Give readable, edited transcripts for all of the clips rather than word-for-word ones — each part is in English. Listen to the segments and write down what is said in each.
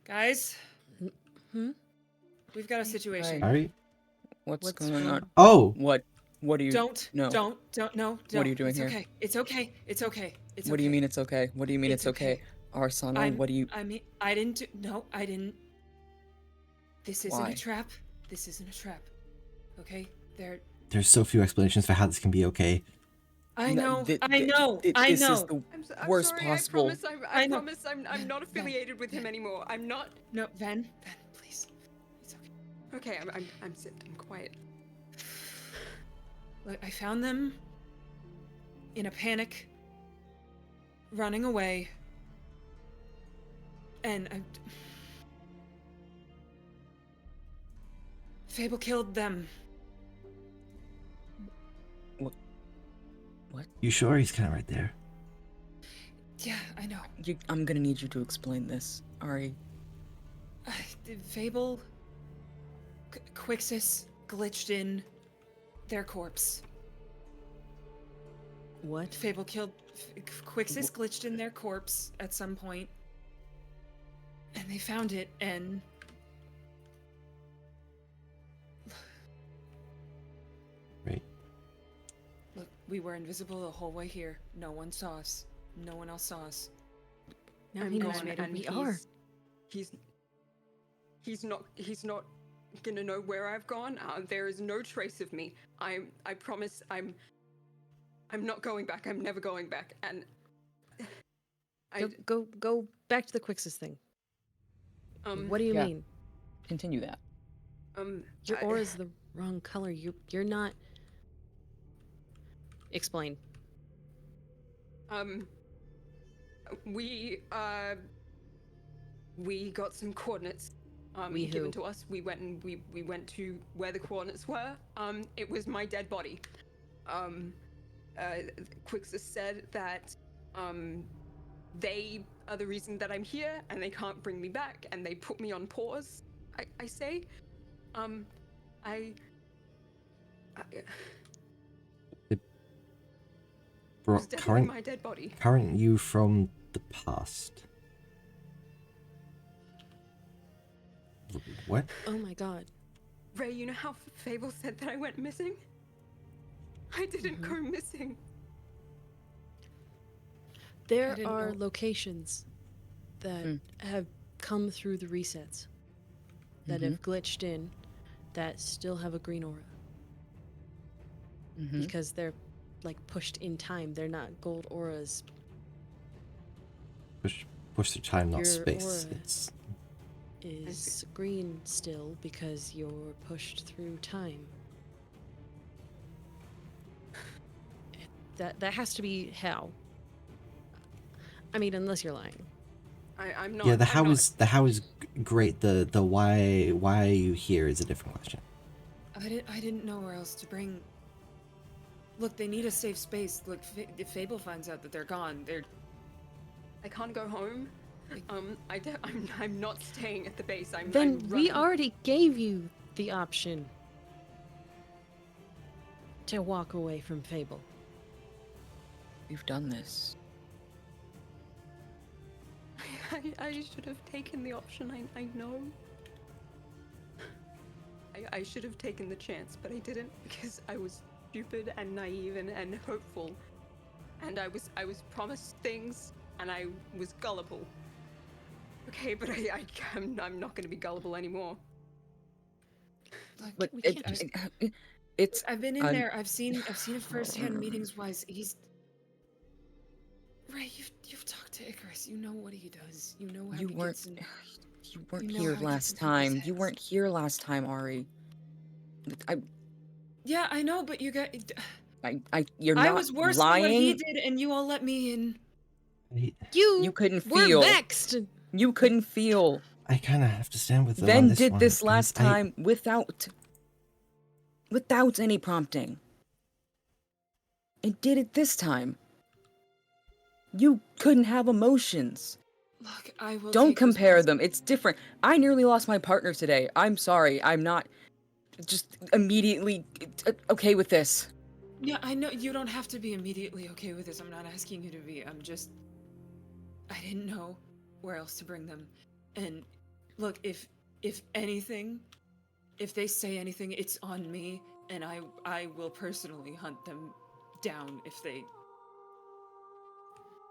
Guys, Hmm? we've got a situation. Are you? What's What's going on? Oh, What do you Don't, no? no. What are you doing it's here? Okay. It's okay. It's okay. It's What okay. do you mean it's okay? What do you mean It's it's okay? Arsana, what do you... I mean, I didn't do, no, I didn't. This isn't Why? a trap. This isn't a trap. Okay? there's so few explanations for how this can be okay. I know. This is the I'm worst sorry, possible... I know. promise I'm not affiliated with him anymore. I'm not. No, Ven, please. It's okay. Okay, I'm quiet. Look, I found them in a panic, running away, and Fable killed them. What? You sure he's kind of right there? Yeah, I know. I'm gonna need you to explain this, Ari. Fable, Quixis glitched in their corpse. What? Fable killed Quixis glitched in their corpse at some point, and they found it. And Right. look, we were invisible the whole way here. No one saw us. No one else saw us. Now I'm he knows gone, where and we are. He's not gonna know where I've gone. There is no trace of me. I promise I'm not going back. I'm never going back. And Go back to the Quixis thing. What do you Yeah. mean? Continue that. Your aura's the wrong color. You're not. Explain. We got some coordinates We given who? to us. We went to where the coordinates were. It was my dead body. Quixis said that they are the reason that I'm here, and they can't bring me back, and they put me on pause. I say, Bro, was definitely my dead body. current you from the past. What? Oh my god. Ray, you know how Fable said that I went missing? I didn't go missing. There didn't are know. locations that have come through the resets that have glitched in that still have a green aura. Because they're like pushed in time. They're not gold auras. Push through time, not Your space. aura It's is green still because you're pushed through time. That has to be how. I mean, unless you're lying. I'm not. yeah. The I'm how not. is great. The why are you here is a different question. I didn't know where else to bring. Look, they need a safe space. Look, if Fable finds out that they're gone, I can't go home. I'm not staying at the base. Then I'm we running. already gave you the option to walk away from Fable. We've done this. I should have taken the option. I know. I should have taken the chance, but I didn't because I was stupid and naive and hopeful, and I was promised things and I was gullible. Okay, but I'm not gonna be gullible anymore. look, But we can't just- it's... I've been in there. I've seen it firsthand meetings wise. Ray, you've talked to Icarus. You know what he does. You know how You he weren't... gets in. You weren't You know here how he last gets in people's time. You heads. weren't here last time, Ari. Yeah, I know, but you got. You're I not was worse lying. than what he did, and you all let me in. You couldn't were feel. vexed. You couldn't feel. I kind of have to stand with them Ven on this did one, this because last time without any prompting. And did it this time. You couldn't have emotions. Look, I will. Don't take compare them. It's different. I nearly lost my partner today. I'm sorry. I'm not just immediately okay with this. Yeah, I know you don't have to be immediately okay with this. I'm not asking you to be. I'm just. I didn't know where else to bring them, and Look, if anything, if they say anything, it's on me, and I will personally hunt them down if they.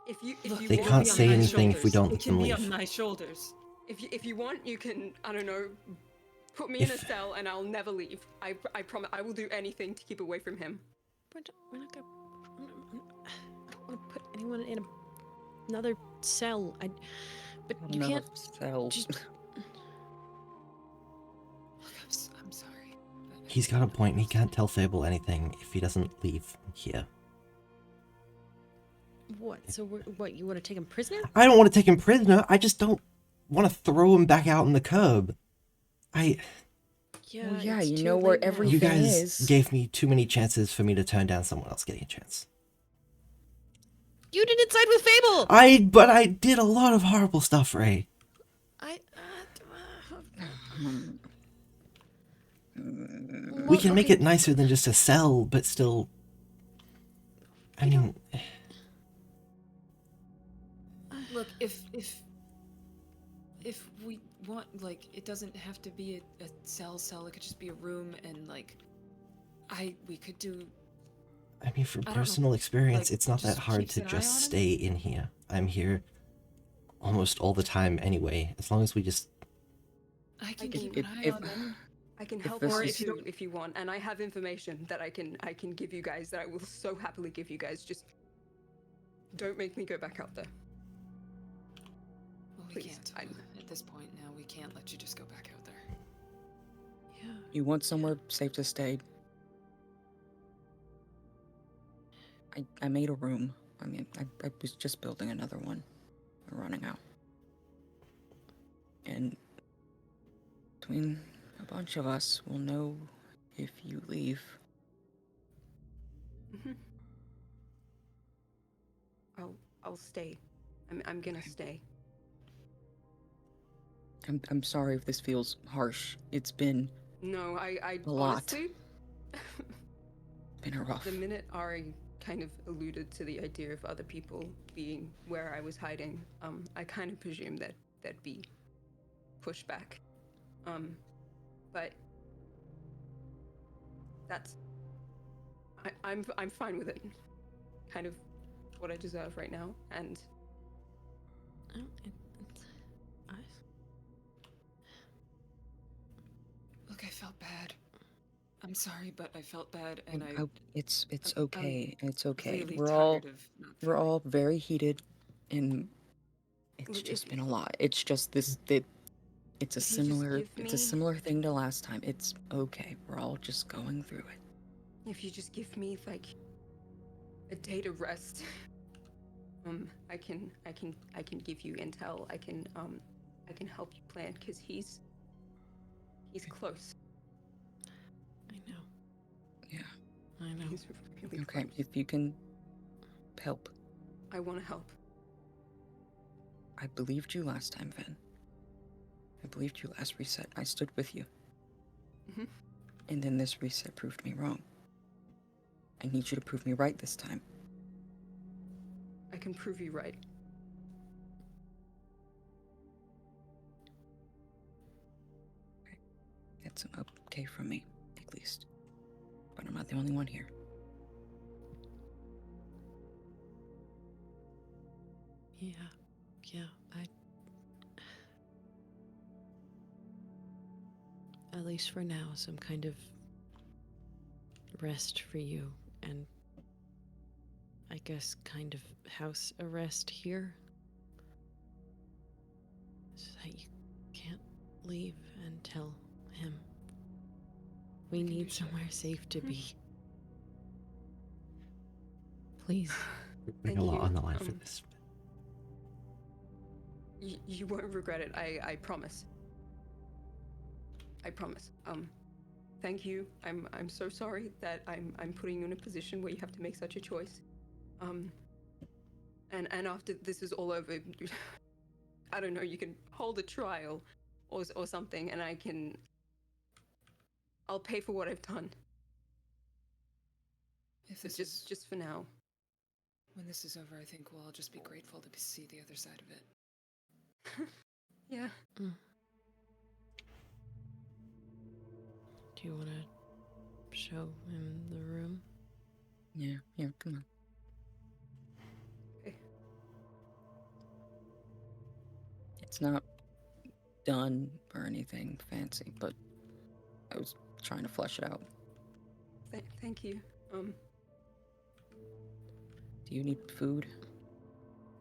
If you They want, can't say anything if we don't let It can them be leave. on my shoulders. if you want, you can, I don't know, put me in a cell and I'll never leave. I promise. I will do anything to keep away from him. We're not gonna. I don't want to put anyone in another cell. But you Another can't. cell. Just, Look, I'm sorry. He's got a point. He can't tell Fable anything if he doesn't leave here. what? So what? You want to take him prisoner? I don't want to take him prisoner. I just don't want to throw him back out on the curb. Yeah. Well, yeah, it's you too know where late now. every- You thing guys is- gave me too many chances for me to turn down someone else getting a chance. You didn't side with Fable. But I did a lot of horrible stuff, Ray. We can make it nicer than just a cell, but still. I mean, Look, if we want, like, it doesn't have to be a cell. It could just be a room, and like, we could do. I mean, from I don't know, personal experience, like, it's not that just hard keeps to an eye just on him? stay in here. I'm here almost all the time anyway, as long as we just. I can can- keep an eye if- on them. I can If help this out is- too if you want, and I have information that I can give you guys that I will so happily give you guys. Just don't make me go back out there. Well, we Please, can't. I- At this point now, we can't let you just go back out there. Yeah. You want somewhere safe to stay? I made a room. I mean, I was just building another one. We're running out. And between a bunch of us, we'll know if you leave. I'll stay. I'm gonna stay. I'm sorry if this feels harsh. It's been No, I A lot. honestly, a rough. the minute Ari kind of alluded to the idea of other people being where I was hiding, I kind of presumed that there'd be pushback. But that's I'm fine with it. Kind of what I deserve right now, and Look, I felt bad. I'm sorry, but I felt bad, and It's I'm okay. It's okay. really We're tired of not we're feeling- all very heated, and it's Look, just if- been a lot. It's just this that it's a If you just similar give it's a me- similar thing to last time. It's okay. We're all just going through it. if you just give me like a day to rest, I can give you intel. I can help you plan because he's close. I know. Yeah. I know. He's really Okay. close. If you can help. I want to help. I believed you last time, Ven. I believed you last reset. I stood with you. Mhm. And then this reset proved me wrong. I need you to prove me right this time. I can prove you right. It's an okay from me, at least. But I'm not the only one here. Yeah. At least for now, some kind of rest for you, and I guess kind of house arrest here, so that you can't leave and tell him. We can do need so. somewhere safe to be. Please. We're putting a Thank lot you. on the line for this. You won't regret it. I promise. I promise. Thank you. I'm so sorry that I'm putting you in a position where you have to make such a choice. And after this is all over, I don't know, you can hold a trial or something, and I'll pay for what I've done. If this Just is just for now. when this is over, I think we'll all just be grateful to see the other side of it. Yeah. Do you want to show him the room? Yeah, here, come on. Okay. It's not done or anything fancy, but I was trying to flesh it out. Thank you. Do you need food?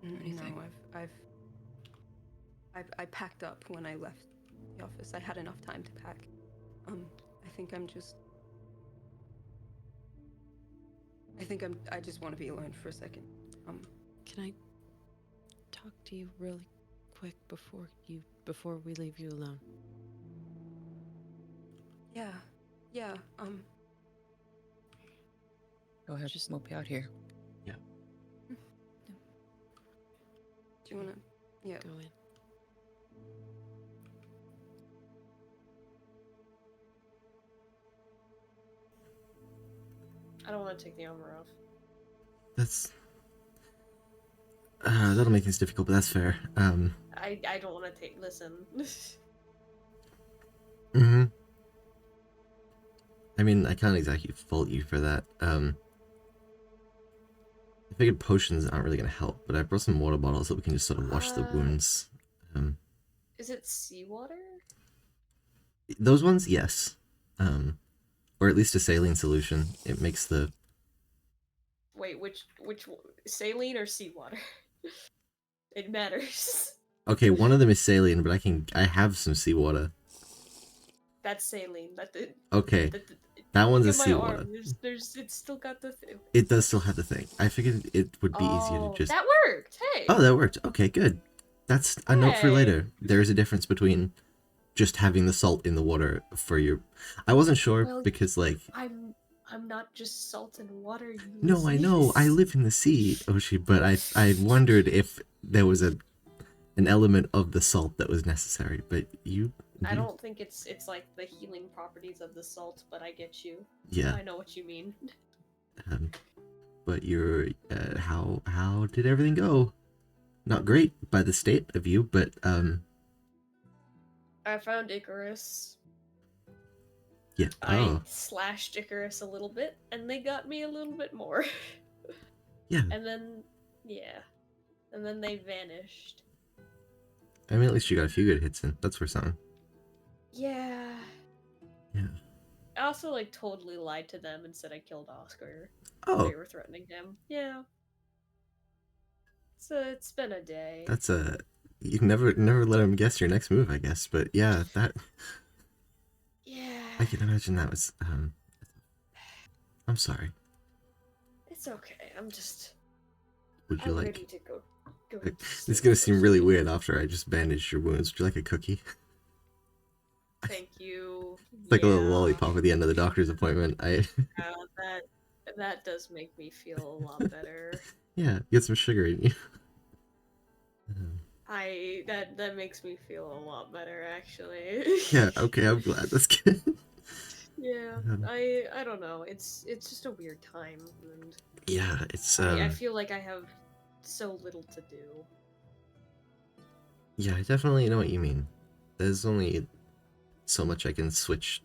Anything? No, I packed up when I left the office. I had enough time to pack. I think I just want to be alone for a second. Can I talk to you really quick before we leave you alone? Yeah. Go ahead, Just- we'll be out here. Do you wanna? Yeah. Go in. I don't want to take the armor off. That's that'll make things difficult, but that's fair. I don't want to take. Listen. Mm-hmm. I mean, I can't exactly fault you for that. I figured potions aren't really gonna help, but I brought some water bottles so we can just sort of wash the wounds. Is it seawater? Those ones, yes. Or at least a saline solution. It makes the Wait, which saline or seawater? It matters. okay. One of them is saline, but I have some seawater. That's saline. Okay, that one's a Look at my seawater. arm. It's still got the thing. It does still have the thing. I figured it would be easier to just. That worked. Hey. Oh, that worked. Okay, good. That's a note for Hey. later. There is a difference between just having the salt in the water for your. I wasn't sure Well, because like. I'm not just salt and water. You No, I know. I live in the sea, Oshi, but I wondered if there was an element of the salt that was necessary. But I don't think it's like the healing properties of the salt, but I get you. Yeah. I know what you mean. But you're how did everything go? Not great by the state of you, but I found Icarus. yeah. I Oh, slashed Icarus a little bit, and they got me a little bit more. yeah. And then, yeah. And then they vanished. I mean, at least you got a few good hits in. That's for something. Yeah. Yeah. I also, like, totally lied to them and said I killed Oscar. Oh, They were threatening him. Yeah. So it's been a day. that's a. You can never let him guess your next move, I guess. But yeah, that. Yeah. I can imagine that was. I'm sorry. It's okay. I'm Would you I'm like? ready to go. This is gonna seem really weird after I just bandaged your wounds. Would you like a cookie? Thank you. It's like a little lollipop at the end of the doctor's appointment. Yeah, that does make me feel a lot better. Yeah, get some sugar in you. That makes me feel a lot better actually. Yeah, okay, I'm glad. That's good. Yeah, Um, I don't know. It's just a weird time, and Yeah, it's I feel like I have so little to do. yeah, I definitely know what you mean. There's only so much I can switch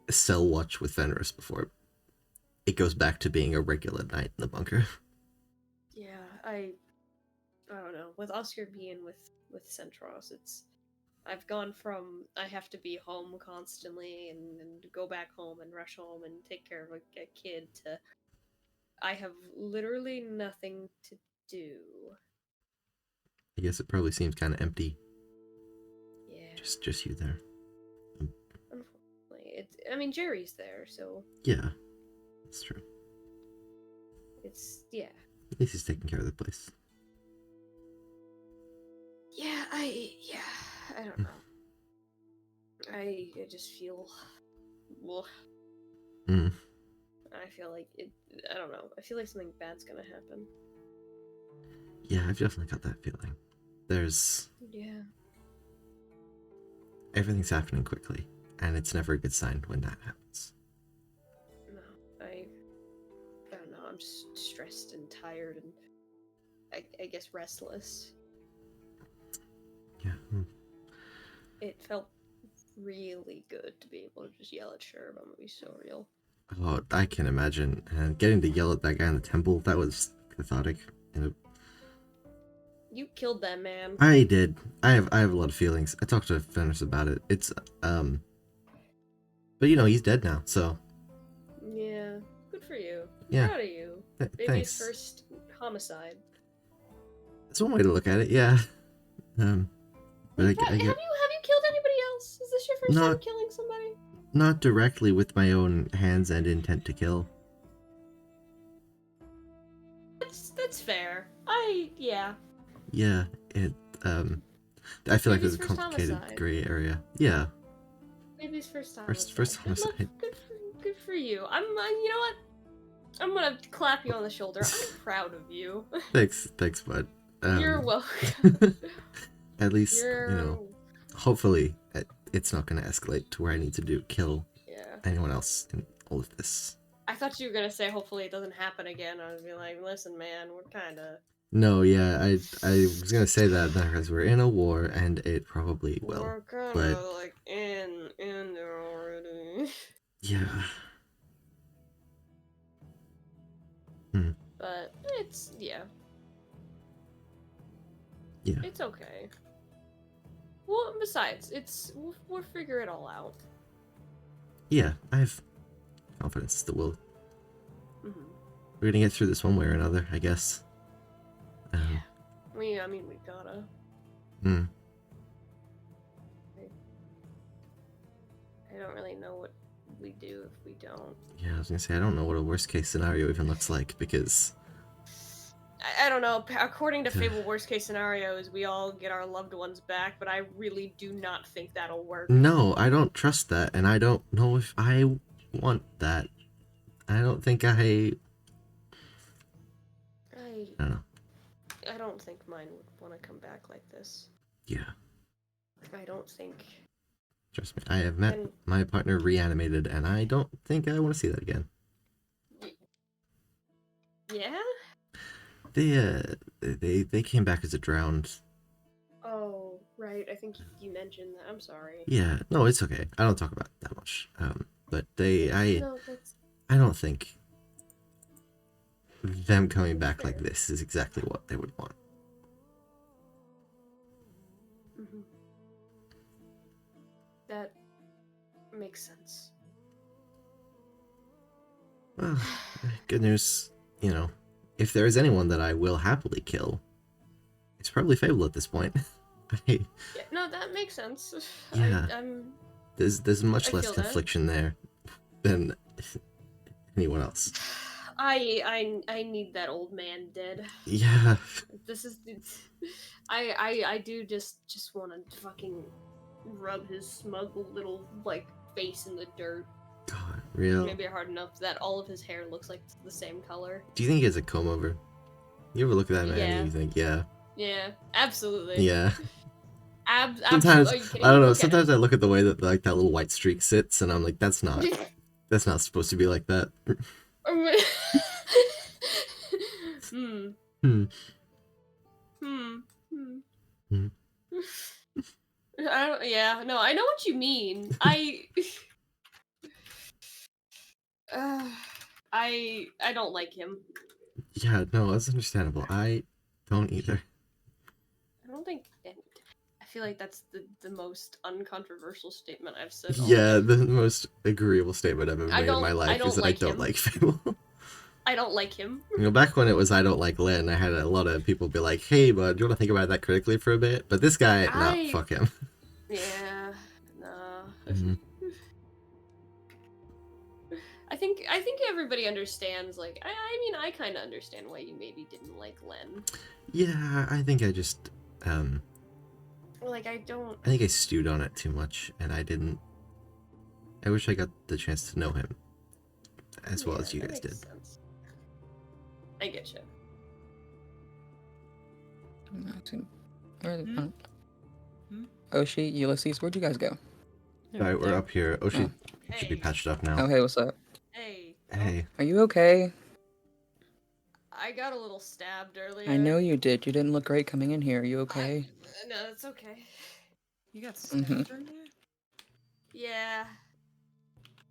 cell watch with Fenris before it goes back to being a regular night in the bunker. Yeah, I don't know. With Oscar being with Centros, I've gone from I have to be home constantly and go back home and rush home and take care of a kid to I have literally nothing to do. I guess it probably seems kind of empty. Yeah. Just you there. Unfortunately, I mean Jerry's there, so Yeah, that's true. it's yeah. At least he's taking care of the place. Yeah, I don't know. I just feel well, Mm. I feel like I don't know. I feel like something bad's gonna happen. Yeah, I've definitely got that feeling. There's Yeah. everything's happening quickly, and it's never a good sign when that happens. No, I don't know. I'm just stressed and tired and I guess restless. Yeah. It felt really good to be able to just yell at Sherb. I'm gonna be so real. Oh, I can imagine. Getting to yell at that guy in the temple, that was cathartic. You killed that man. I did. I have a lot of feelings. I talked to Fenris about it. It's but he's dead now, so Yeah, good for you. I'm Yeah. proud of you. Baby's thanks. first homicide. That's one way to look at it, yeah. But Have you killed anybody else? Is this your first time Not- killing somebody? not directly with my own hands and intent to kill. That's fair. Yeah. Yeah, it I feel like there's a Baby's first complicated homicide. gray area. Yeah. Baby's first time. First Good homicide. Good for you. You know what? I'm gonna clap you on the shoulder. I'm proud of you. Thanks, bud. You're welcome. At least, You're hopefully it's not going to escalate to where I need to kill yeah. anyone else in all of this. I thought you were gonna say hopefully it doesn't happen again. I would be like, listen, man, we're kind of. No, yeah, I was going to say that because we're in a war and it probably will. We're kind but- of like in there already. Yeah. But it's yeah. Yeah. It's okay. Well, besides, we'll figure it all out. Yeah, I have confidence that we're Mm-hmm. going to get through this one way or another, I guess. I mean, we gotta. Hmm. I don't really know what we do if we don't. Yeah, I was going to say, I don't know what a worst case scenario even looks like because... I don't know. According to Fable, worst case scenario is we all get our loved ones back, but I really do not think that'll work. No, I don't trust that, and I don't know if I want that. I don't think I don't know. I don't think mine would want to come back like this. Yeah, I don't think. trust me. I have met And- my partner reanimated, and I don't think I want to see that again. Yeah? They came back as a drowned. Oh, right. I think you mentioned that. I'm sorry. Yeah, no, it's okay. I don't talk about it that much. But No, that's. I don't think them coming back like this is exactly what they would want. Mm-hmm. That makes sense. Well, good news, if there is anyone that I will happily kill, it's probably Fable at this point. Yeah, no, that makes sense. Yeah. I'm. There's much I less feel that. confliction there than anyone else. I need that old man dead. Yeah. This is. I do just want to fucking rub his smug little face in the dirt. God, real. Maybe hard enough that all of his hair looks like the same color. Do you think he has a comb over? You ever look at that man and you think, yeah, Yeah, absolutely. yeah. Sometimes Sometimes Are you kidding? I don't know. Look at Sometimes I look at the way that that little white streak sits, and I'm like, that's not supposed to be like that. Hmm. Hmm. Hmm. Hmm. I don't. Yeah. No. I know what you mean. I don't like him. Yeah, no, that's understandable. I don't either. I don't think. I feel like that's the most uncontroversial statement I've said. all Yeah, day. the most agreeable statement I've ever made in my life is that I don't like Fable. I don't like him. Back when it was I don't like Len, I had a lot of people be like, hey, bud, do you want to think about that critically for a bit? But this guy, nah, fuck him. Yeah. Nah. Mhm. I think everybody understands. I mean, I kind of understand why you maybe didn't like Len. Yeah, I think I just, I don't. I think I stewed on it too much, and I didn't. I wish I got the chance to know him as well as you that guys makes did. sense. I get you. Oshi, Ulysses, where'd you guys go? Alright, we're up here. Oshi should be Hey. patched up now. Oh, hey, what's up? Hey. Hey. Are you okay? I got a little stabbed earlier. I know you did. You didn't look great coming in here. Are you okay? No, it's okay. You got stabbed Mhm. earlier? Yeah.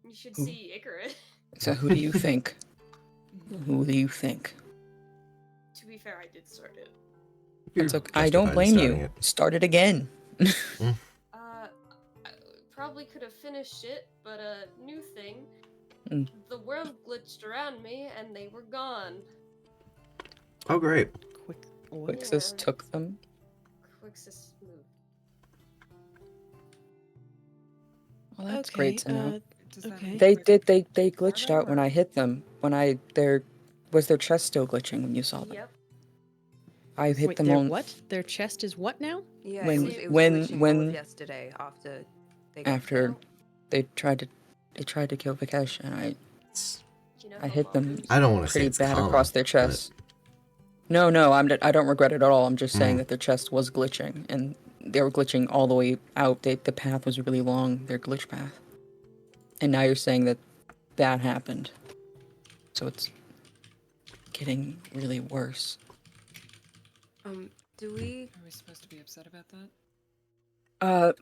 You should see Icarus. So who do you think? Who do you think? To be fair, I did start it. It's okay. I Justified don't in blame starting you. it. Start it again. I probably could have finished it, but new thing. Mm. The world glitched around me and they were gone. Oh, great. Quixis took them. Quixis moved. Well, that's great to know. Does that okay. mean They we did. can They ignore glitched them, out when or- I hit them. Was their chest still glitching when you saw them? Yep. I hit Wait, them their on what? Their chest is what now? Yeah, When- it was when- glitching all when- of yesterday after they got after killed. they tried to kill Vikesh, and You know I how hit them long- I don't want to say pretty it's bad common, across their but chest. No, I don't regret it at all. I'm just saying Mm. that their chest was glitching, and they were glitching all the way out. The path was really long, their glitch path. And now you're saying that happened. So it's getting really worse. Do we? Are we supposed to be upset about that?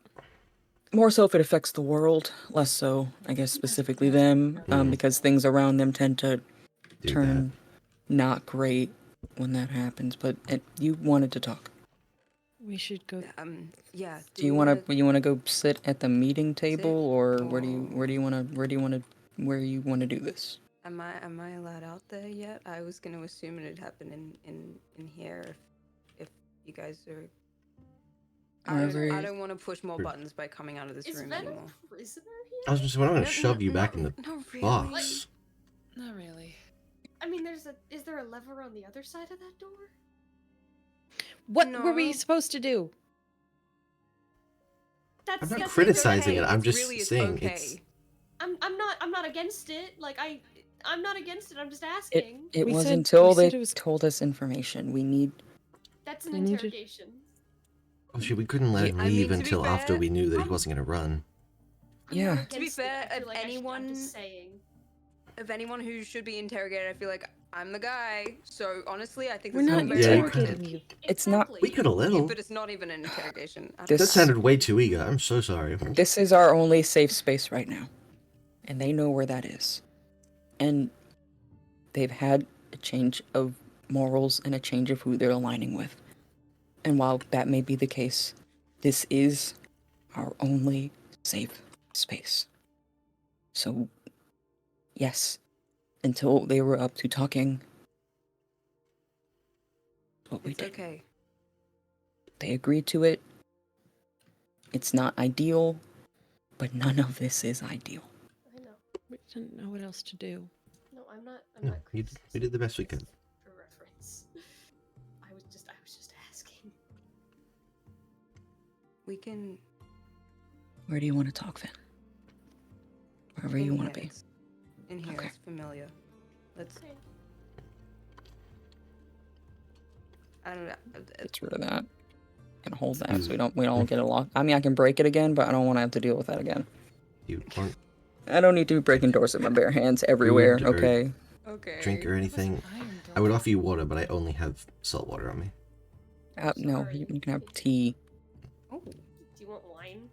More so if it affects the world, less so, I guess, specifically them, because things around them tend to do turn not great when that happens. But you wanted to talk. We should go. Yeah. Do you want to go sit at the meeting table, or where do you want to do this? Am I allowed out there yet? I was gonna assume it'd happen in here if you guys are. Wherever I don't want to push more Sure. buttons by coming out of this Is room Ven anymore. a prisoner I was here? just saying, I'm gonna No, shove no, you back no, in the no, really. box. Not really. I mean, is there a lever on the other side of that door? What were we No. supposed to do? That's I'm not that's criticizing okay. it. I'm It's just really, it's saying okay. it's. I'm not against it. Like I'm not against it. I'm just asking. It We was said- until we they said it was- told us information. We need. That's an We need to- interrogation. Oh, shit, we couldn't let Yeah, him I mean, leave to be until after fair, we knew that he I'm- wasn't gonna run. I'm Yeah. not To be against it. fair, I feel if like I'm anyone- just saying. Of anyone who should be interrogated, I feel like I'm the guy. So honestly, I think We're this not is Yeah, very you interrogating could've- you. It's not- Exactly. We could a Yeah, little. but it's not even an interrogation. I don't That This- sounded way too eager. I'm so sorry. This is our only safe space right now, and they know where that is. And they've had a change of morals and a change of who they're aligning with. And while that may be the case, this is our only safe space. So, yes, until they were up to talking, what we It's did. okay. They agreed to it. It's not ideal, but none of this is ideal. I know. We didn't know what else to do. No, I'm not. I'm No, not. we did the best we could. For reference. I was just asking. We can. Where do you want to talk, Finn? Wherever you in want to here, be. it's- In here, Okay. it's familiar. Let's. Okay. I don't know. Get rid of that. And hold that so we don't get a lock. I mean, I can break it again, but I don't want to have to deal with that again. You aren't I don't need to be breaking doors with my bare hands everywhere, Food or- okay? Okay. drink or anything. Iron I would door. offer you water, but I only have salt water on me. No, Sorry. you can have tea. Oh, Do you want wine?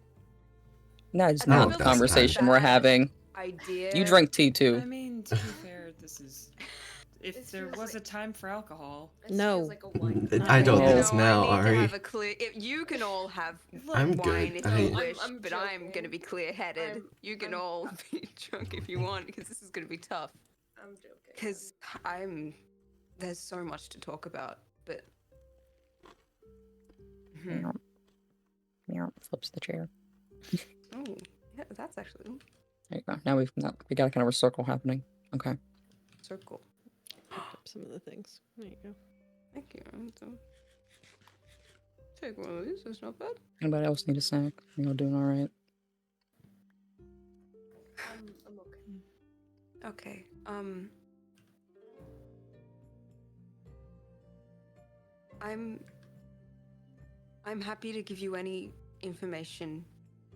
No, it's I not don't the think that's conversation bad. we're having. idea. You drink tea I too. mean, to be fair, this is. If This there feels was a like- time for alcohol, This No. feels like a wine. I don't No. think it's now, I need Ari. to have a clear. You can all have I'm wine good. if I- you I'm- wish, I'm but I'm joking. gonna be clear-headed. I'm- You can I'm- all be drunk if you want, because this is gonna be tough. I'm joking. Because there's so much to talk about, but. Mhm. Meow, flips the chair. Oh, yeah, that's actually There you go. Now we got a kind of a circle happening. Okay. circle. Picked up some of the things. There you go. Thank you. Take one of these. It's not bad. Anybody else need a snack? You all doing all right? I'm okay. Okay. I'm happy to give you any information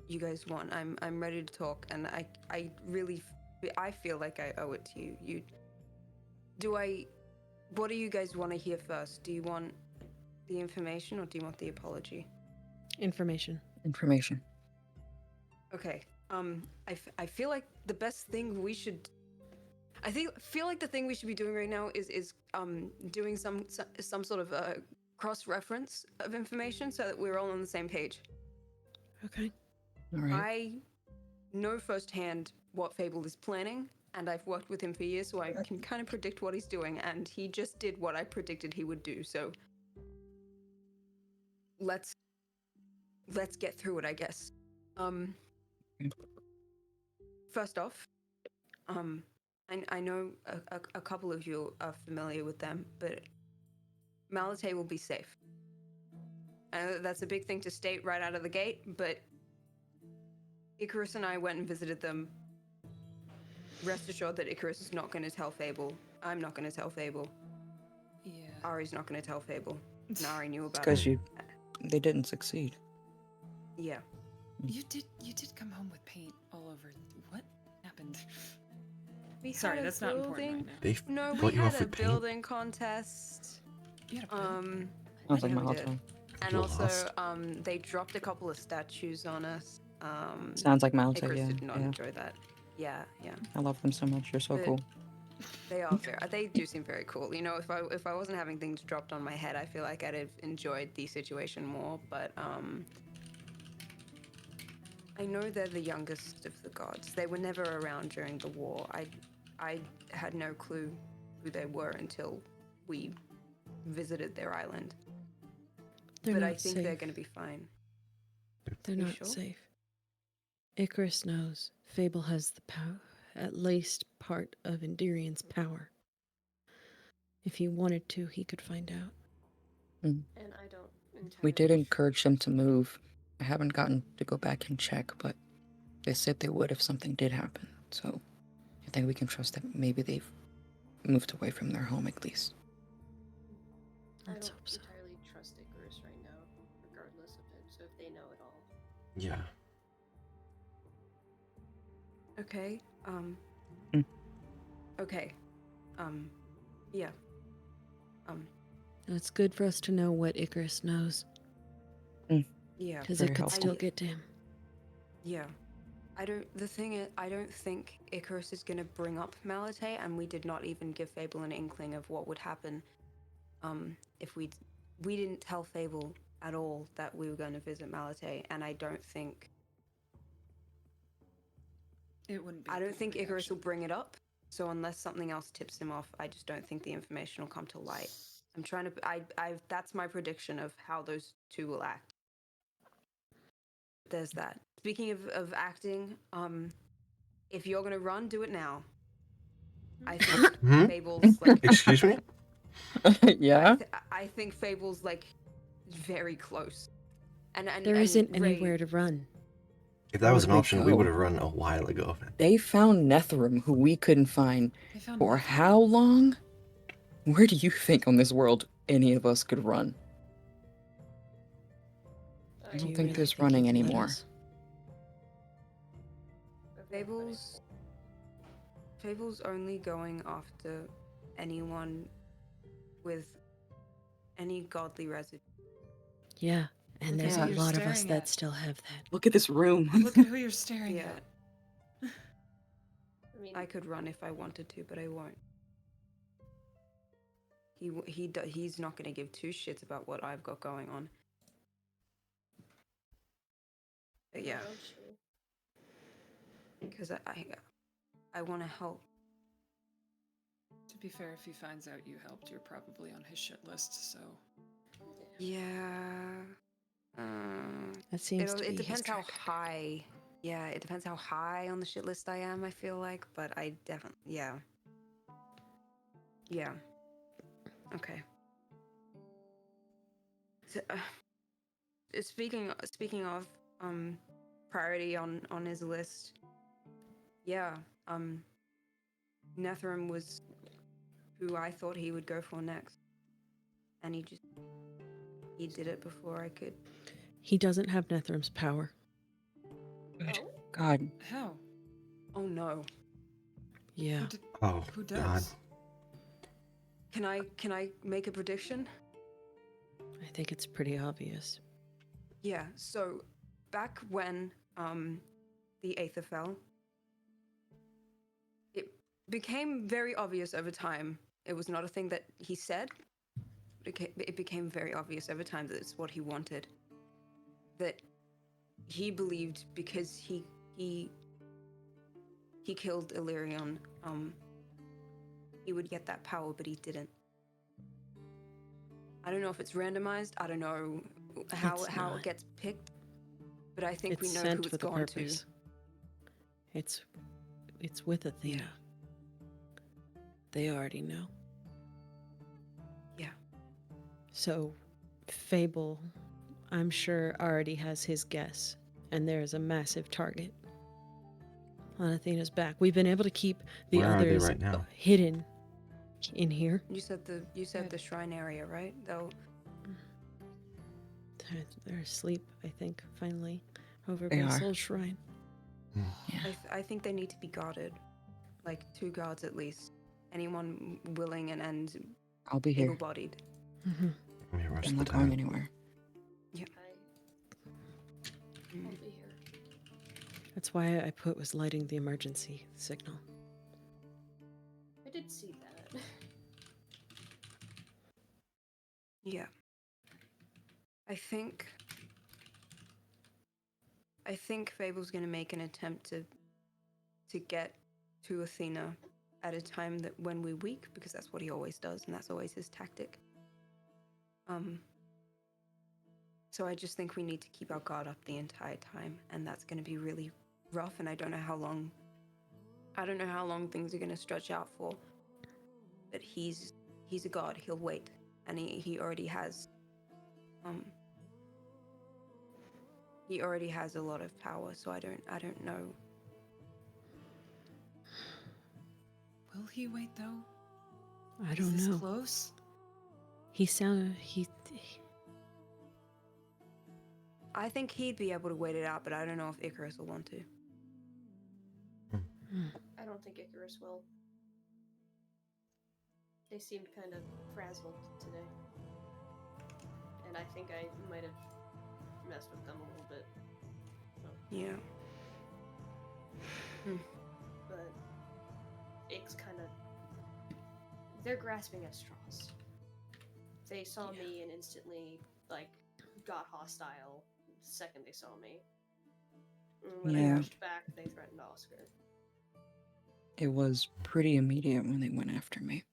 you guys want. I'm ready to talk, and I really I feel like I owe it to you. What do you guys want to hear first? Do you want the information or do you want the apology? Information. Information. Okay. I feel like the best thing we should. Feel like the thing we should be doing right now is doing some sort of cross reference of information so that we're all on the same page. Okay. All right. I know firsthand what Fable is planning, and I've worked with him for years, so I can kind of predict what he's doing, and he just did what I predicted he would do. So let's get through it, I guess. First off, I know a couple of you are familiar with them, but Malate will be safe. That's a big thing to state right out of the gate, but Icarus and I went and visited them. Rest assured that Icarus is not going to tell Fable. I'm not going to tell Fable. Yeah. Ari's not going to tell Fable. And Ari knew about Because it. they didn't succeed. Yeah. You did come home with paint all over. What happened? We Sorry, had a that's not important They right now. No, bought we you off had a with paint? building contest. You had a pen? Sounds like Yeah, we did. Malata. And You also, lost? they dropped a couple of statues on us. Sounds like Malata, Icarus yeah. did not Yeah. enjoy that. Yeah. I love them so much. You're so But- cool. They are fair. They do seem very cool. You know, if I wasn't having things dropped on my head, I feel like I'd have enjoyed the situation more. But I know they're the youngest of the gods. They were never around during the war. I had no clue who they were until we visited their island. They're but not I think safe. they're going to be fine. They're You not sure? safe. Icarus knows Fable has the power, at least part of Endyrion's power. If he wanted to, he could find out. And I don't entirely We did sure. encourage them to move. I haven't gotten to go back and check, but they said they would if something did happen. So I think we can trust that maybe they've moved away from their home at least. I Let's don't hope so. entirely trust Icarus right now, regardless of it. So if they know it all, Yeah. Okay. Mm. Okay. Yeah. It's good for us to know what Icarus knows, Yeah. because Very it could helpful. still get to him. Yeah. The thing is, I don't think Icarus is going to bring up Malate, and we did not even give Fable an inkling of what would happen if we didn't tell Fable at all that we were going to visit Malate, and I don't think It wouldn't be. I a don't good think Icarus will reaction. bring it up. So unless something else tips him off, I just don't think the information will come to light. I'm trying to. That's my prediction of how those two will act. There's that. Speaking of acting, if you're gonna run, do it now. I think Hmm? Fable's like. Excuse me? Yeah? I think Fable's like very close. And There and isn't Ray, anywhere to run. If that was an Where'd we option, we go? would have run a while ago. They found Netherim, who we couldn't find They found for nothing. how long? Where do you think on this world any of us could run? I Do don't you think really there's he running can let anymore. us? Fable's only going after anyone with any godly residue. Yeah, and Look there's at a who you're lot of us staring that at. still have that. Look at this room. Look at who you're staring Yeah. at. I mean, I could run if I wanted to, but I won't. He's not going to give two shits about what I've got going on. But yeah, don't you? because I want to help. To be fair, if he finds out you helped, you're probably on his shit list. So Yeah. That seems to be It his depends how track record. high. Yeah, it depends how high on the shit list I am. I feel like, but I definitely yeah. Yeah. Okay. So, speaking of priority on his list. Yeah. Netherim was who I thought he would go for next, and he did it before I could. He doesn't have Netherim's power. Oh, God, how? Oh no. Yeah. Oh, Who God. does? Can I make a prediction? I think it's pretty obvious. Yeah, so back when the Aether fell, it became very obvious over time. It was not a thing that he said. It became very obvious over time that it's what he wanted. That he believed because he killed Illyrion, he would get that power, but he didn't. I don't know if it's randomized. I don't know how It's how not. it gets picked, but I think It's we know sent who it's with a gone to. purpose. It's with Athena. They already know. Yeah. So, Fable, I'm sure, already has his guess, and there's a massive target on Athena's back. We've been able to keep the Where are they others right now? hidden in here. You said the shrine area, right? Though They're asleep, I think, finally, over They by are. Soul Shrine. Yeah. I think they need to be guarded, like 2 guards at least. Anyone willing and I'll be here. able-bodied. Mm-hmm. Let me rush I'm to not going that. anywhere. I'll be here. That's why I put was lighting the emergency signal. I did see that. Yeah. I think Fable's gonna make an attempt to get to Athena at a time that when we're weak, because that's what he always does, and that's always his tactic. So I just think we need to keep our guard up the entire time, and that's gonna be really rough, and I don't know how long things are gonna stretch out for. But he's a god, he'll wait. And he already has he already has a lot of power, so I don't know. Will he wait though? I Is don't this know. close? He sounded. I think he'd be able to wait it out, but I don't know if Icarus will want to. I don't think Icarus will. They seemed kind of frazzled today. And I think I might have messed with them a little bit. So, Yeah. but Ix kind of... They're grasping at straws. They saw me and instantly, like, got hostile the second they saw me. And when I Yeah. rushed back, they threatened Oscar. It was pretty immediate when they went after me.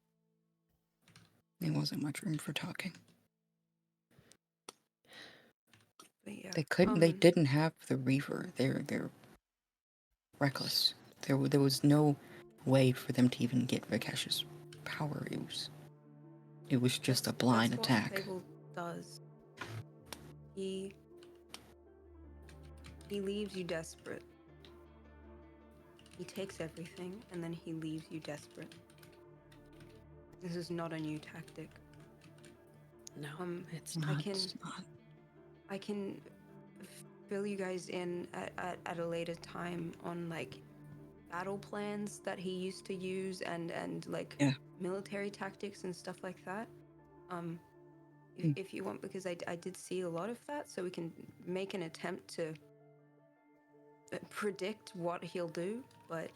There wasn't much room for talking. But yeah. They couldn't. They didn't have the Reaver. They're reckless. There was no way for them to even get Vikesh's power. It was just a blind that's attack. What Fable does. He leaves you desperate. He takes everything and then he leaves you desperate. This is not a new tactic. No, it's No, not. it's not. I can fill you guys in at a later time on like battle plans that he used to use and like military tactics and stuff like that. If you want, because I did see a lot of that, so we can make an attempt to predict what he'll do, but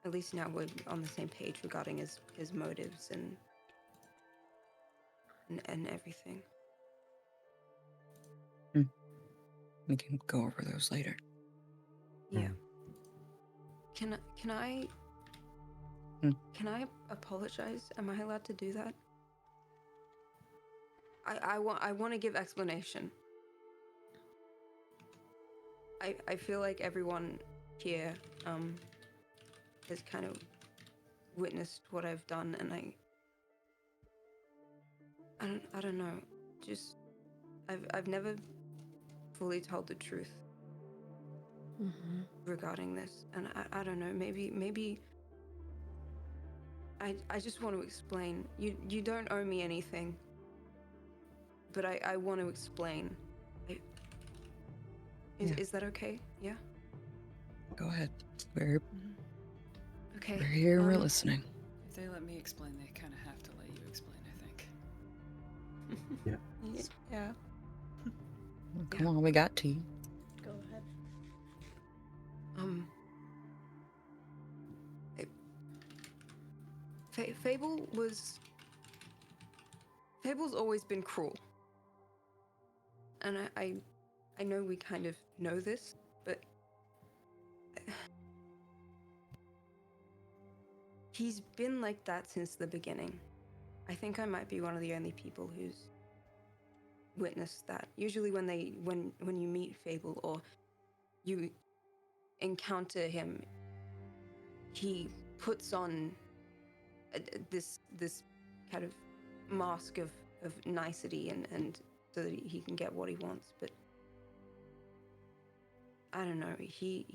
at least now we're on the same page regarding his motives and everything. We can go over those later. Yeah. Can I apologize? Am I allowed to do that? I want to give explanation. I feel like everyone here has kind of witnessed what I've done, and I don't know. Just I've never fully told the truth regarding this, and I don't know. Maybe I just want to explain. You don't owe me anything, but I want to explain. Is that okay? Yeah. Go ahead. We're Okay. here. We're listening. If they let me explain, they kind of have to let you explain, I think. Yeah. Come on, we got to. Go ahead. Fable's always been cruel. And I know we kind of know this, but he's been like that since the beginning. I think I might be one of the only people who's witnessed that. Usually when you meet Fable or you encounter him, he puts on this kind of mask of nicety and so that he can get what he wants. But I don't know, he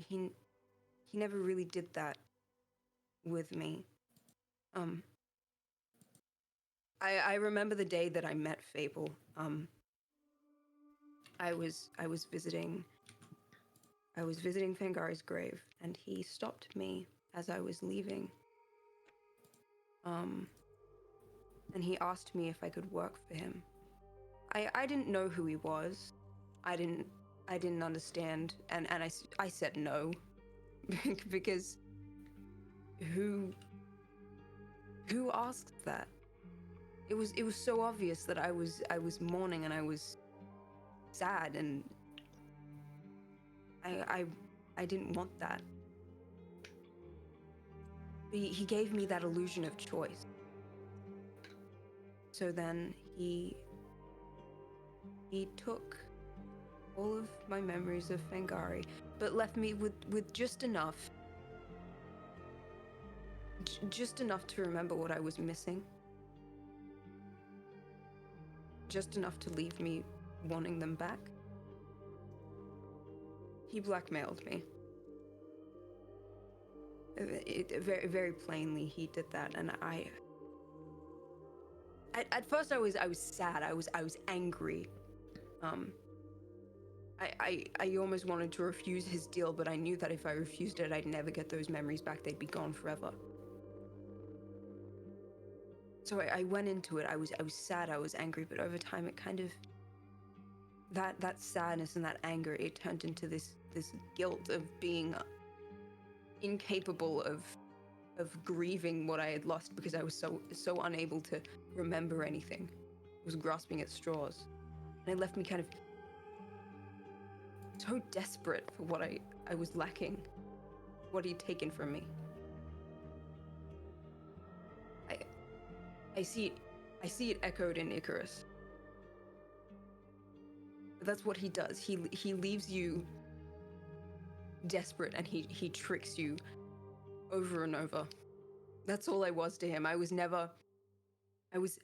never really did that with me. I remember the day that I met Fable. I was visiting Fangari's grave, and he stopped me as I was leaving. And he asked me if I could work for him. I didn't know who he was. I didn't understand, and I said no, because who asked that? It was so obvious that I was mourning and I was sad, and I didn't want that. He gave me that illusion of choice. So then he took all of my memories of Fangari, but left me with just enough. Just enough to remember what I was missing. Just enough to leave me wanting them back. He blackmailed me. Very, very plainly, he did that, and at first I was sad. I was angry. I almost wanted to refuse his deal, but I knew that if I refused it, I'd never get those memories back. They'd be gone forever. So I went into it. I was sad. I was angry, but over time, it kind of that sadness and that anger, it turned into this guilt of being incapable of grieving what I had lost because I was so unable to remember anything. I was grasping at straws, and it left me kind of so desperate for what I was lacking, what he'd taken from me. I see it echoed in Icarus. That's what he does. He leaves you desperate, and he tricks you over and over. That's all I was to him. I was never his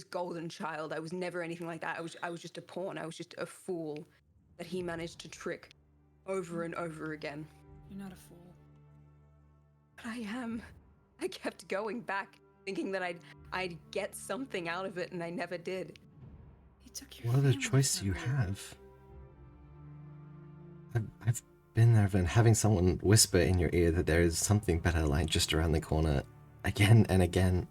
golden child. I was never anything like that. I was just a pawn. I was just a fool that he managed to trick over and over again. You're not a fool. But I am. I kept going back, thinking that I'd get something out of it, and I never did. He took your What other family choice do you from have? I've been there and having someone whisper in your ear that there is something better lying just around the corner again and again.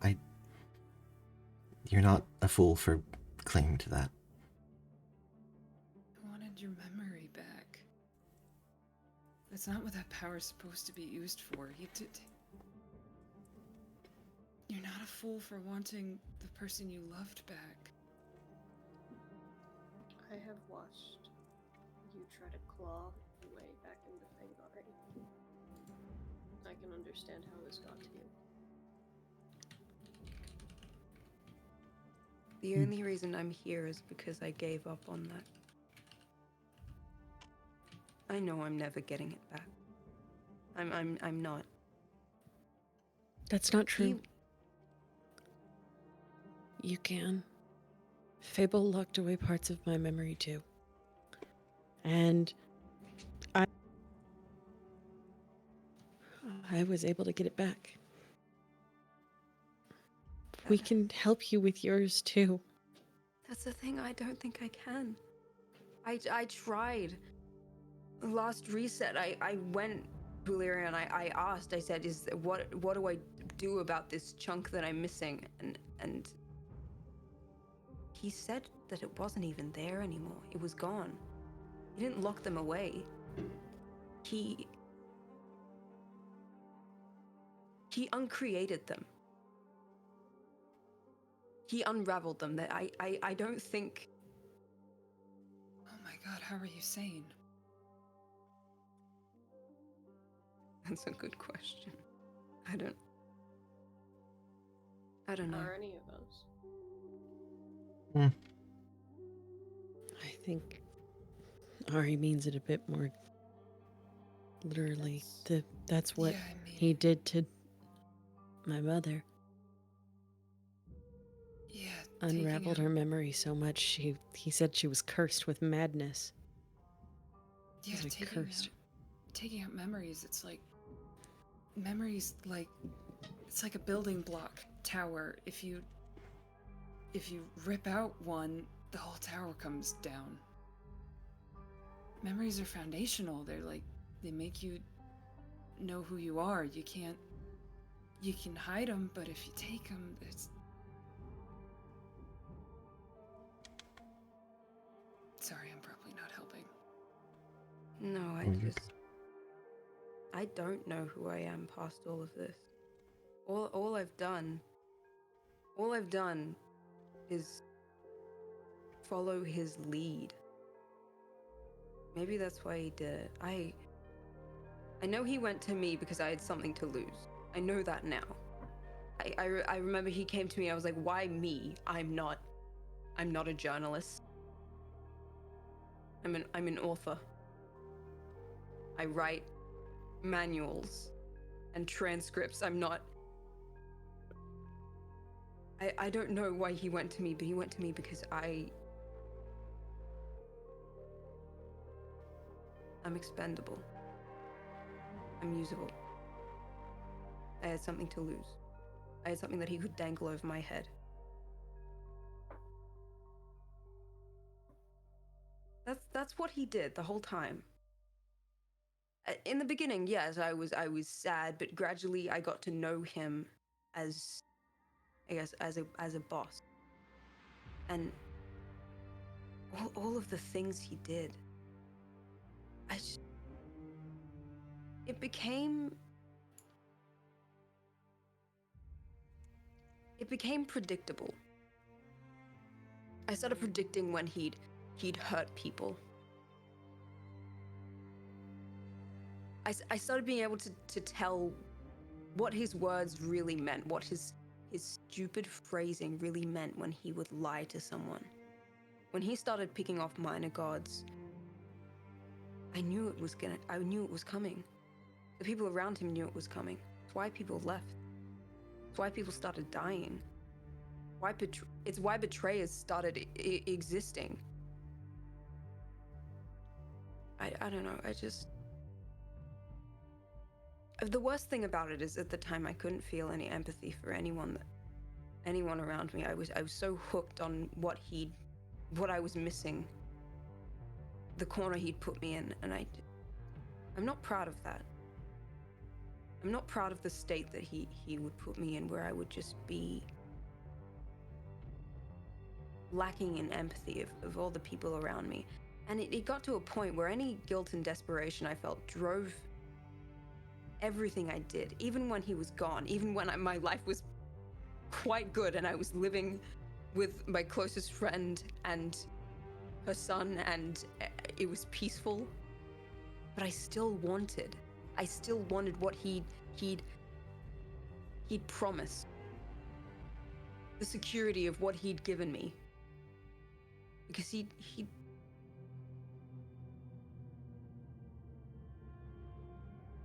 You're not a fool for clinging to that. I wanted your memory back. That's not what that power's supposed to be used for. You're not a fool for wanting the person you loved back. I have watched you try to claw your way back into Fangari. I can understand how this got to you. The only reason I'm here is because I gave up on that. I know I'm never getting it back. I'm not. That's not true. You can. Fable locked away parts of my memory too. And I was able to get it back. We can help you with yours too. That's the thing, I don't think I can. I tried. Last reset, I went to Illyria and I asked, I said, what do I do about this chunk that I'm missing? And he said that it wasn't even there anymore. It was gone. He didn't lock them away. He uncreated them. he unraveled them. That I don't think. Oh my god, how are you sane? That's a good question. I don't know. Are any of us? I think Ari means it a bit more literally. That's what Yeah, I mean, he did to my mother. yeah, Unraveled taking her memory so much he said she was cursed with madness. yeah, He's like cursed. taking out memories. It's like memories, like it's like a building block tower. If you rip out one, the whole tower comes down. Memories are foundational. They're like they make you know who you are. You can hide them, but if you take them, it's sorry, I'm probably not helping. No, Weird. I don't know who I am past all of this. All I've done is follow his lead. Maybe that's why he did it. I know he went to me because I had something to lose. I know that now. I remember he came to me. I was like, why me? I'm not a journalist. I'm an author. I write manuals and transcripts. I'm not. I don't know why he went to me, but he went to me because I'm expendable. I'm usable. I had something to lose. I had something that he could dangle over my head. That's what he did the whole time. In the beginning, yes, I was sad, but gradually I got to know him as, I guess, as a boss. And all of the things he did, it became predictable. I started predicting when he'd hurt people. I started being able to tell what his words really meant, what his stupid phrasing really meant when he would lie to someone. When he started picking off minor gods, I knew it was coming. The people around him knew it was coming. It's why people left. It's why people started dying. It's why betrayers started existing. I don't know. The worst thing about it is at the time I couldn't feel any empathy for anyone around me. I was so hooked on what I was missing, the corner he'd put me in, and I'm not proud of that. I'm not proud of the state that he would put me in, where I would just be lacking in empathy of all the people around me. And it got to a point where any guilt and desperation I felt drove everything I did, even when he was gone, even when my life was quite good and I was living with my closest friend and her son, and it was peaceful. But I still wanted what he'd promised. The security of what he'd given me. Because he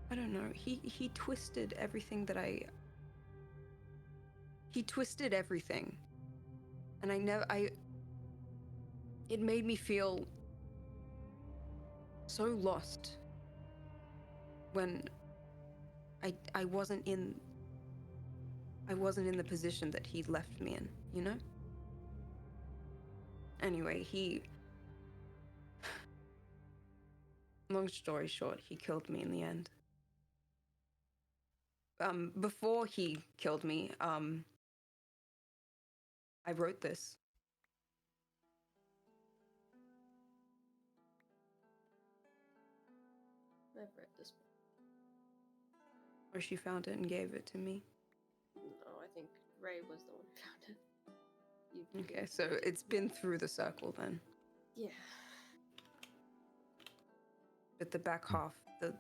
I don't know, he twisted everything that he twisted everything. And it made me feel so lost when I wasn't in the position that he left me in, you know? Anyway, long story short, he killed me in the end. Before he killed me, I wrote this. I've read this book. Or she found it and gave it to me. No, I think Ray was the one who found it. Okay, so it's been through the circle then. Yeah. But the back half,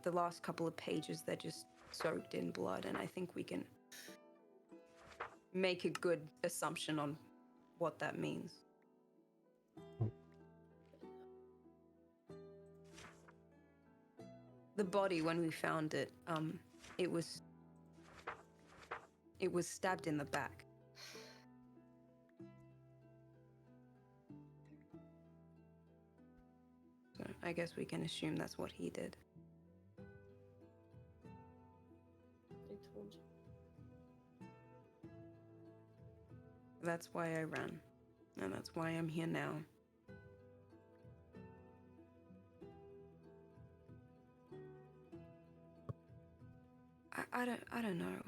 the last couple of pages, they're just soaked in blood, and I think we can make a good assumption on what that means. The body, when we found it, it was stabbed in the back. So I guess we can assume that's what he did. I told you. That's why I ran, and that's why I'm here now. I don't know.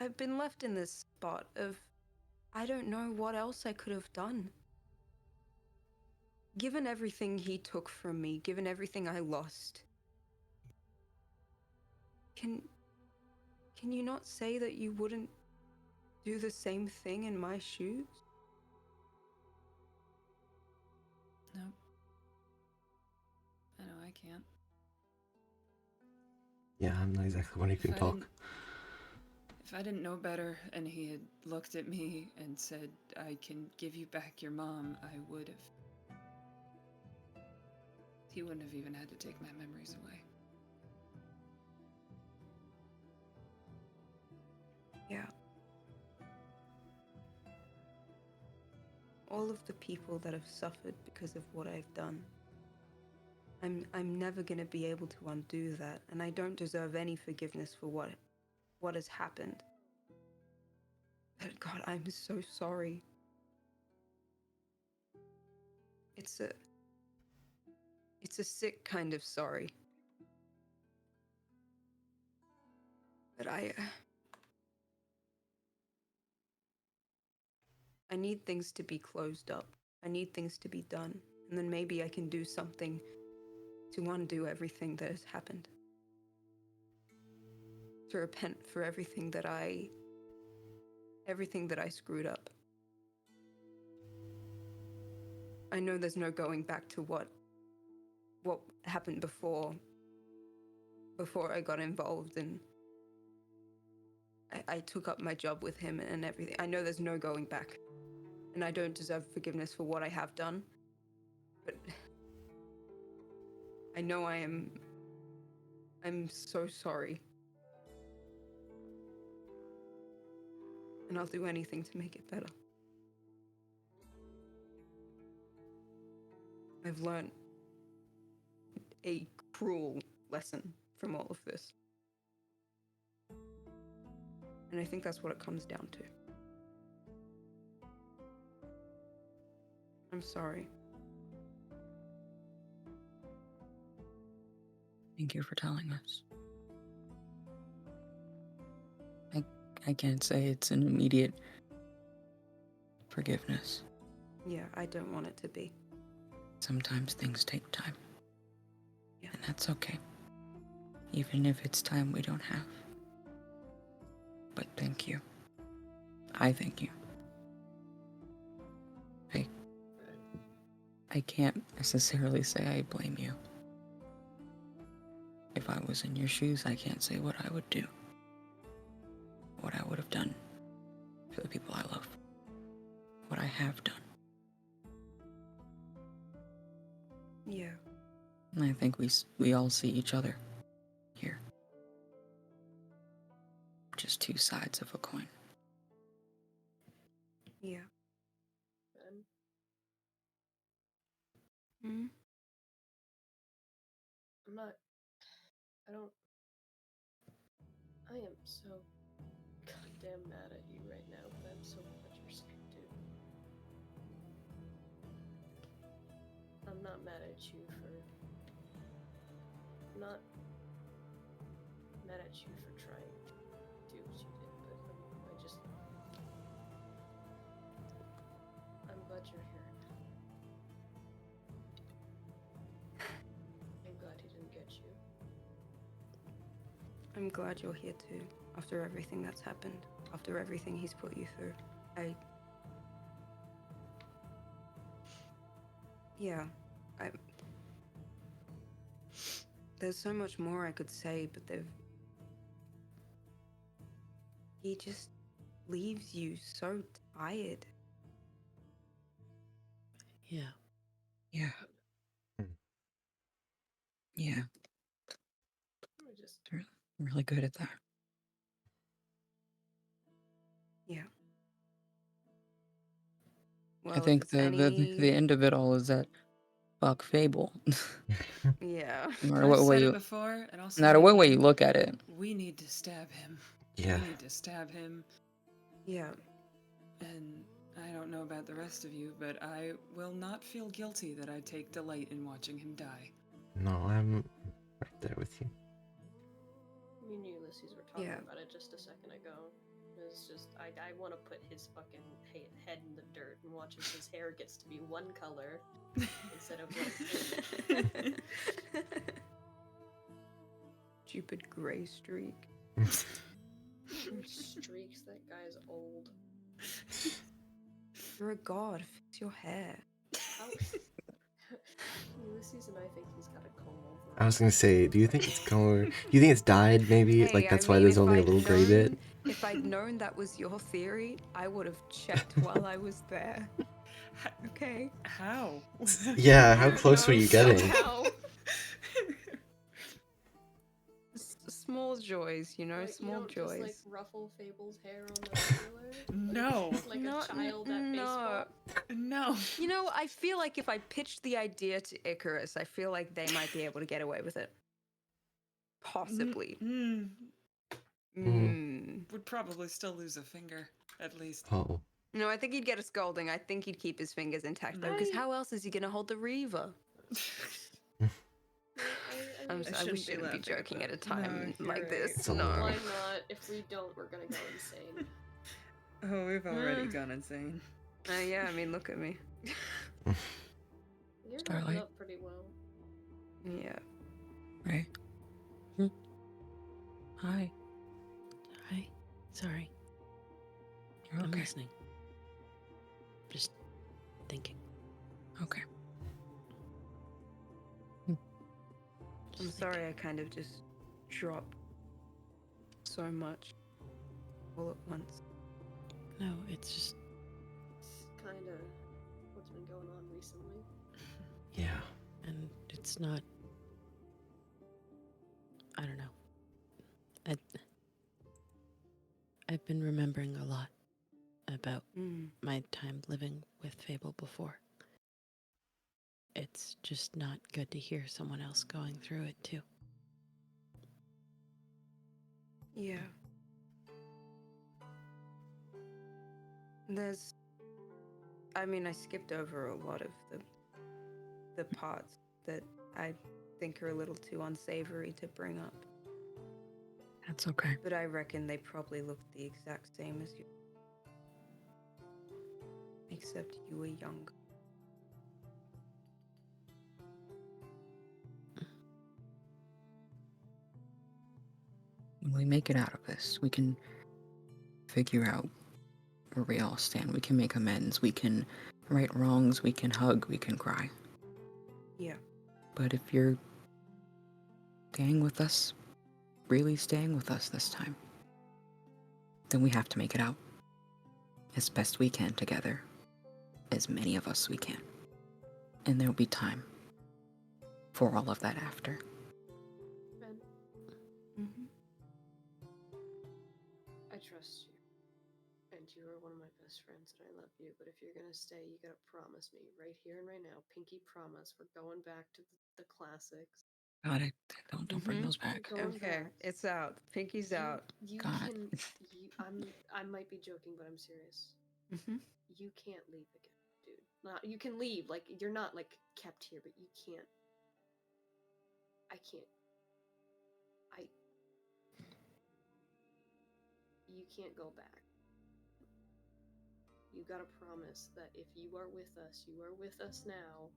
I've been left in this spot of I don't know what else I could have done. Given everything he took from me, given everything I lost, can you not say that you wouldn't do the same thing in my shoes? No. I know I can't. Yeah, I'm not exactly one who can If I talk. didn't- If I didn't know better and he had looked at me and said, I can give you back your mom, I would have. He wouldn't have even had to take my memories away. Yeah. All of the people that have suffered because of what I've done. I'm never gonna be able to undo that, and I don't deserve any forgiveness for what has happened. But God, I'm so sorry. It's a sick kind of sorry. But I need things to be closed up. I need things to be done, and then maybe I can do something to undo everything that has happened. To repent for everything that I screwed up. I know there's no going back to what happened before I got involved, and I took up my job with him and everything. I know there's no going back, and I don't deserve forgiveness for what I have done, but I know I'm so sorry. And I'll do anything to make it better. I've learned a cruel lesson from all of this. And I think that's what it comes down to. I'm sorry. Thank you for telling us. I can't say it's an immediate forgiveness. Yeah, I don't want it to be. Sometimes things take time. Yeah. And that's okay. Even if it's time we don't have. But thank you. I thank you. I can't necessarily say I blame you. If I was in your shoes, I can't say what I would do. What I would have done for the people I love. What I have done. Yeah. And I think we all see each other here. Just two sides of a coin. Yeah. Ben, I am so goddamn mad at you right now, but I'm so glad you're safe, dude. I'm not mad at you I'm not mad at you for trying to do what you did, but I'm glad you're here. I'm glad he didn't get you. I'm glad you're here too, after everything that's happened, after everything he's put you through. I. Yeah. I. There's so much more I could say, but they've. He just leaves you so tired. Yeah. Yeah. Hmm. Yeah. I just Really good at that. Yeah. I Well, if think it's the any... end of it all is that fuck Fable. Yeah. No matter I've what way said it you, before, and I'll no say matter it what way you again. look at it. We need to stab him. Yeah. We need to stab him. Yeah. And I don't know about the rest of you, but I will not feel guilty that I take delight in watching him die. No, I'm right there with you. Me and Ulysses were talking Yeah. about it just a second ago. It's just I want to put his fucking head in the dirt and watch as his hair gets to be one color instead of like Stupid gray streak. streaks. That guy's old. You're a god. Fix your hair. How... Ulysses and I think he's got a comb over. I was gonna say, do you think it's going? Do you think it's dyed? Maybe like that's why there's only a little gray bit. If I'd known that was your theory, I would have checked while I was there. Okay. How? Yeah, how close were you getting? Somehow. Small joys, you know, Like, small you don't joys. just like ruffle Fable's hair on the regular. No. Like No, a child at no. baseball. No. You know, I feel like if I pitched the idea to Icarus, I feel like they might be able to get away with it. Possibly. Would probably still lose a finger, at least. Oh, No, I think he'd get a scolding. I think he'd keep his fingers intact, though, because how else is he going to hold the Reaver? We shouldn't be joking at a time No, like you're this. It's a No. little- Why not? If we don't, we're gonna go insane. Oh, we've already gone insane. Yeah, I mean, look at me. You're holding Starlight. up pretty well. Yeah. Right? Hi. Hi. Sorry. You're I'm okay. listening. Just thinking. Okay. I'm sorry I kind of just dropped so much all at once. No, it's just It's kind of what's been going on recently. yeah. and it's not. I don't know. I've been remembering a lot about my time living with Fable before. It's just not good to hear someone else going through it too. Yeah. I mean, I skipped over a lot of the parts that I think are a little too unsavory to bring up. That's okay. But I reckon they probably looked the exact same as you. Except you were younger. When we make it out of this, we can figure out where we all stand. We can make amends. We can right wrongs. We can hug. We can cry. Yeah. But if you're staying with us, really staying with us this time, then we have to make it out as best we can together, as many of us we can. And there'll be time for all of that after. Ben, Mm-hmm. I trust you. And you are one of my best friends, and I love you. But if you're gonna stay, you gotta promise me right here and right now. Pinky promise. We're going back to the classics. God, don't bring those back. Going Okay, back. it's out. Pinky's out. You God. can. I might be joking, but I'm serious. Mm-hmm. You can't leave again, dude. Not you can leave. Like you're not like kept here, but you can't. I can't. You can't go back. You gotta promise that if you are with us, you are with us now.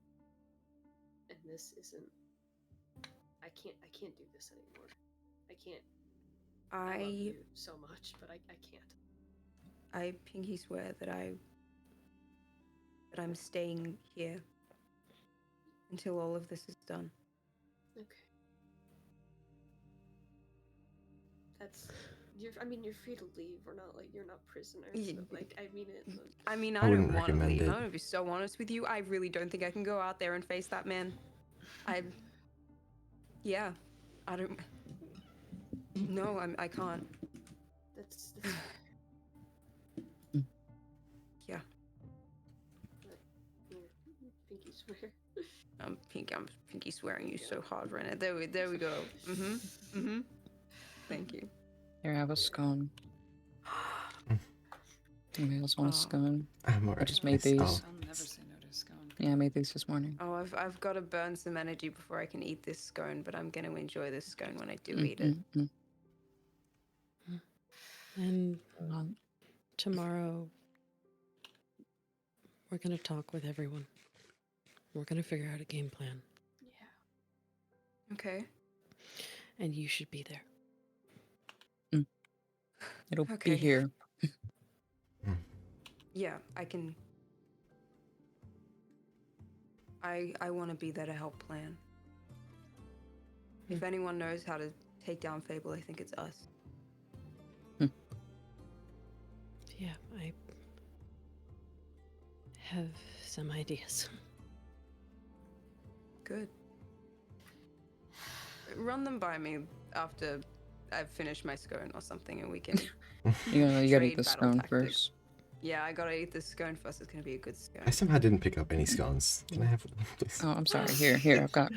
And this isn't. I can't do this anymore. I can't. I love you so much, but I can't. I pinky swear that I'm staying here until all of this is done. Okay. That's you're free to leave. We're not like you're not prisoners. But, like I mean it. I mean, I I don't wouldn't want to recommend leave. it. I'm gonna be so honest with you. I really don't think I can go out there and face that man. Yeah, I don't. No, I can't. That's Yeah, pinky swear. I'm pinky swearing you so hard right now. There we go. Thank you. Here, have a scone. Anybody else want a Oh. scone? I'm alright. just made It's- these. oh, I'll never say no to a scone. Yeah, I made these this morning. Oh, I've got to burn some energy before I can eat this scone, but I'm gonna enjoy this scone when I do eat it. And Um, tomorrow, we're going to talk with everyone. We're going to figure out a game plan. Yeah. Okay. And you should be there. It'll Okay. be here. Yeah, I can. I want to be there to help plan. If anyone knows how to take down Fable, I think it's us. Yeah, I have some ideas. Good. Run them by me after I've finished my scone or something, and we can. You gotta eat Trade the battle scone tactics. first. Yeah, I gotta eat this scone first. It's gonna be a good scone. I somehow didn't pick up any scones. Can I have one, please? Oh, I'm sorry. Here. I've got.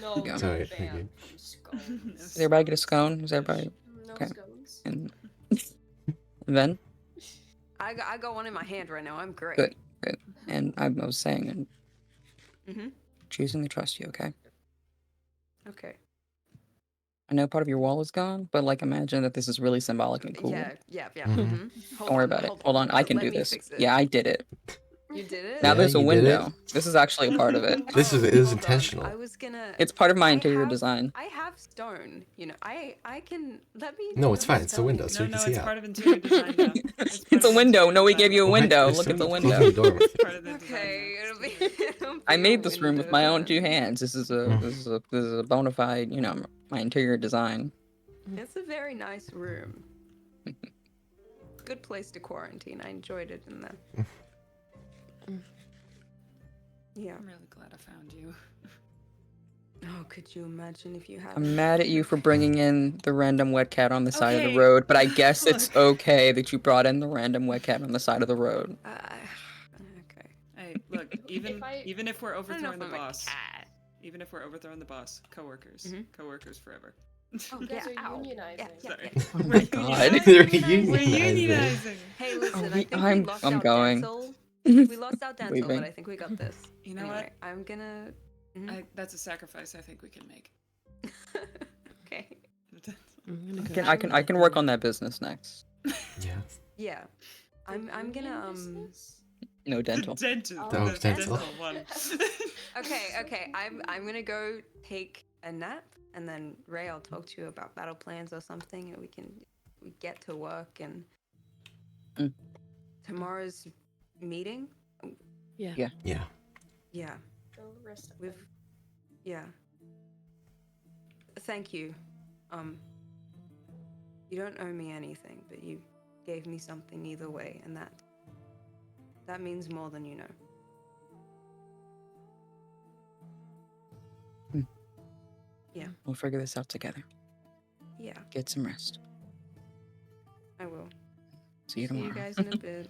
No, you go. Sorry, you're thank you. banned from scones. Does everybody get a scone? Is everybody? No Okay. scones. And then, I got one in my hand right now. I'm great. Good. and I was saying, and Mhm. choosing to trust you. Okay. Okay. I know part of your wall is gone, but like, imagine that this is really symbolic and cool. Yeah. Mhm. Mhm. Don't worry about it. Hold on, I can Let do me this. fix it. Yeah, I did it. You did it. Now Yeah, there's a you did it. window. This is actually a part of it. This is- Oh, it is hold on. intentional. I was gonna. It's part of my I interior have- design. I have stone. You know, I can let me. No, it's let me fine. It's a spell window, you. so you No, can no, see it's out. part of interior design now. It's part a of window. interior No, we design gave you a now. Why- window. there's Look at the someone closing window. the door with It's you. part of the design Okay, now. it'll be. it'll I be made a this room with window my own then. two hands. This is a bona fide, my interior design. It's a very nice room. Good place to quarantine. I enjoyed it in there. Yeah. I'm really glad I found you. Oh, could you imagine if you had? I'm mad at you for bringing in the random wet cat on the side of the Okay. road, but I guess it's Look. okay that you brought in the random wet cat on the side of the road. Okay. Hey, look, even if we're I don't know overthrowing if the I'm a boss, cat. even if we're overthrowing the boss, coworkers, Mhm. coworkers forever. Oh You guys yeah. are ow. unionizing. Yeah, Sorry. yeah. Oh my god. They're We're unionizing. unionizing. Hey, listen. we- I think we I'm- lost I'm our going. dental. We lost our dental, Leaving. but I think we got this. You know Anyway, I'm gonna. That's a sacrifice I think we can make. Okay. I'm gonna I go can, I can work on that business next. Yeah. Yeah. I'm gonna Business? No dental. Dental. Oh, the dental. one. Okay. I'm gonna go take a nap, and then Ray, I'll talk to you about battle plans or something, and we get to work. And Mm. tomorrow's meeting. Yeah. Yeah. Yeah. Yeah, Go rest up. we've. Yeah. Thank you. You don't owe me anything, but you gave me something either way, and that means more than you know. We'll figure this out together. Yeah, Get some rest. I will. See you See tomorrow. you guys in a bit.